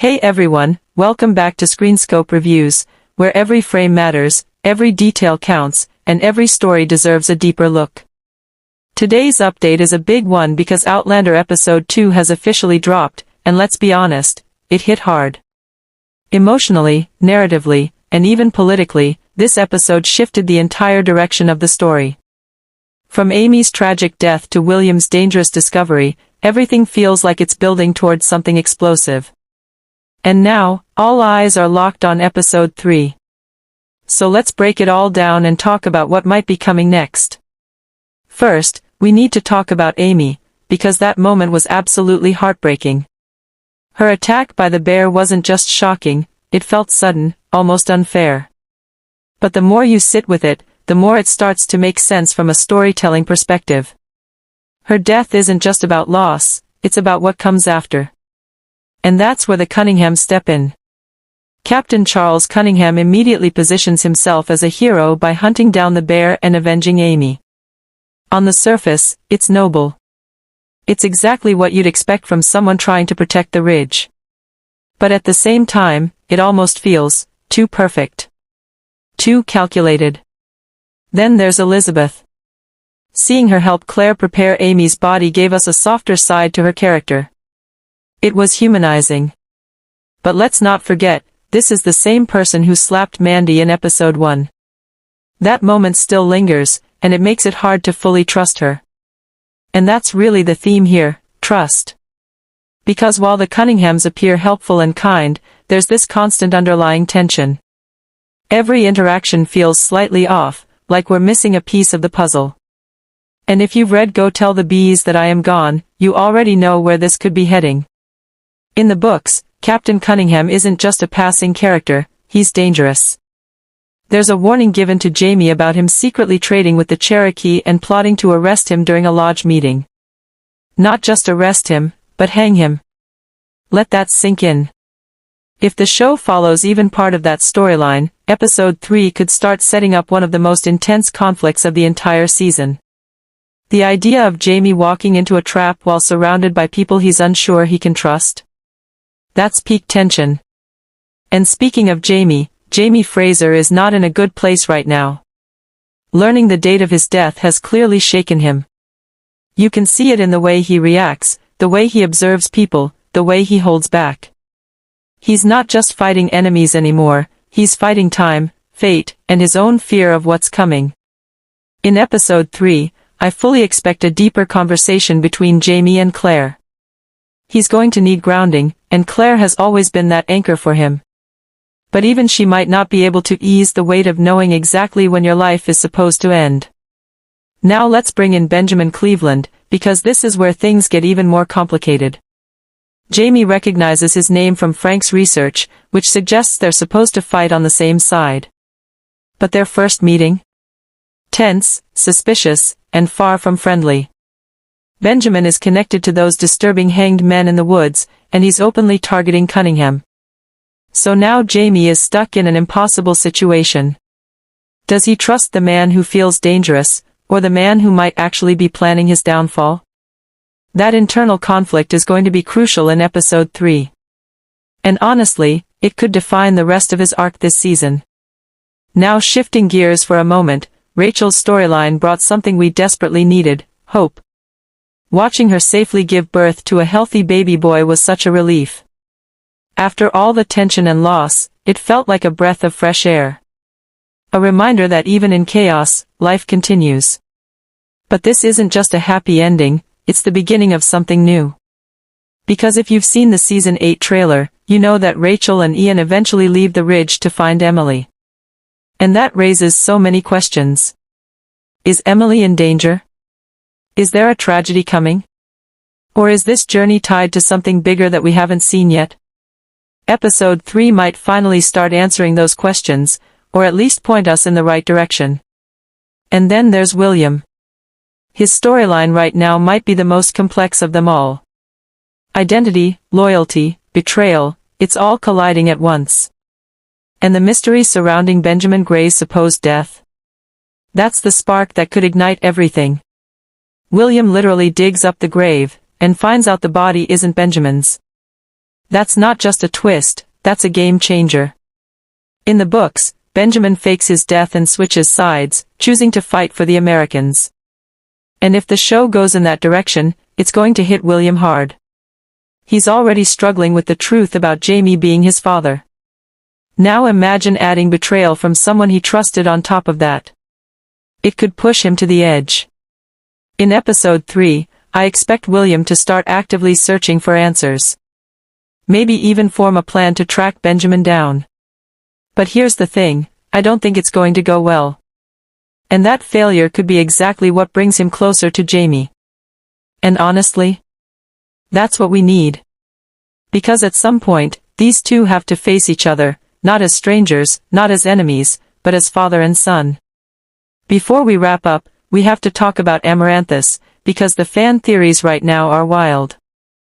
Hey everyone, welcome back to Screenscope Reviews, where every frame matters, every detail counts, and every story deserves a deeper look. Today's update is a big one because Outlander Episode 2 has officially dropped, and let's be honest, it hit hard. Emotionally, narratively, and even politically, this episode shifted the entire direction of the story. From Amy's tragic death to William's dangerous discovery, everything feels like it's building towards something explosive. And now, all eyes are locked on Episode 3. So let's break it all down and talk about what might be coming next. First, we need to talk about Amy, because that moment was absolutely heartbreaking. Her attack by the bear wasn't just shocking, it felt sudden, almost unfair. But the more you sit with it, the more it starts to make sense from a storytelling perspective. Her death isn't just about loss, it's about what comes after. And that's where the Cunninghams step in. Captain Charles Cunningham immediately positions himself as a hero by hunting down the bear and avenging Amy. On the surface, it's noble. It's exactly what you'd expect from someone trying to protect the ridge. But at the same time, it almost feels too perfect. Too calculated. Then there's Elizabeth. Seeing her help Claire prepare Amy's body gave us a softer side to her character. It was humanizing. But let's not forget, this is the same person who slapped Mandy in Episode 1. That moment still lingers, and it makes it hard to fully trust her. And that's really the theme here, trust. Because while the Cunninghams appear helpful and kind, there's this constant underlying tension. Every interaction feels slightly off, like we're missing a piece of the puzzle. And if you've read Go Tell the Bees That I Am Gone, you already know where this could be heading. In the books, Captain Cunningham isn't just a passing character, he's dangerous. There's a warning given to Jamie about him secretly trading with the Cherokee and plotting to arrest him during a lodge meeting. Not just arrest him, but hang him. Let that sink in. If the show follows even part of that storyline, Episode 3 could start setting up one of the most intense conflicts of the entire season. The idea of Jamie walking into a trap while surrounded by people he's unsure he can trust. That's peak tension. And speaking of Jamie Fraser is not in a good place right now. Learning the date of his death has clearly shaken him. You can see it in the way he reacts, the way he observes people, the way he holds back. He's not just fighting enemies anymore, he's fighting time, fate, and his own fear of what's coming. In Episode 3, I fully expect a deeper conversation between Jamie and Claire. He's going to need grounding, and Claire has always been that anchor for him. But even she might not be able to ease the weight of knowing exactly when your life is supposed to end. Now let's bring in Benjamin Cleveland, because this is where things get even more complicated. Jamie recognizes his name from Frank's research, which suggests they're supposed to fight on the same side. But their first meeting? Tense, suspicious, and far from friendly. Benjamin is connected to those disturbing hanged men in the woods, and he's openly targeting Cunningham. So now Jamie is stuck in an impossible situation. Does he trust the man who feels dangerous, or the man who might actually be planning his downfall? That internal conflict is going to be crucial in Episode 3. And honestly, it could define the rest of his arc this season. Now shifting gears for a moment, Rachel's storyline brought something we desperately needed, hope. Watching her safely give birth to a healthy baby boy was such a relief. After all the tension and loss, it felt like a breath of fresh air. A reminder that even in chaos, life continues. But this isn't just a happy ending, it's the beginning of something new. Because if you've seen the Season 8 trailer, you know that Rachel and Ian eventually leave the ridge to find Emily. And that raises so many questions. Is Emily in danger? Is there a tragedy coming? Or is this journey tied to something bigger that we haven't seen yet? Episode 3 might finally start answering those questions, or at least point us in the right direction. And then there's William. His storyline right now might be the most complex of them all. Identity, loyalty, betrayal, it's all colliding at once. And the mystery surrounding Benjamin Gray's supposed death? That's the spark that could ignite everything. William literally digs up the grave, and finds out the body isn't Benjamin's. That's not just a twist, that's a game changer. In the books, Benjamin fakes his death and switches sides, choosing to fight for the Americans. And if the show goes in that direction, it's going to hit William hard. He's already struggling with the truth about Jamie being his father. Now imagine adding betrayal from someone he trusted on top of that. It could push him to the edge. In episode 3, I expect William to start actively searching for answers. Maybe even form a plan to track Benjamin down. But here's the thing, I don't think it's going to go well. And that failure could be exactly what brings him closer to Jamie. And honestly, that's what we need. Because at some point, these two have to face each other, not as strangers, not as enemies, but as father and son. Before we wrap up, we have to talk about Amaranthus, because the fan theories right now are wild.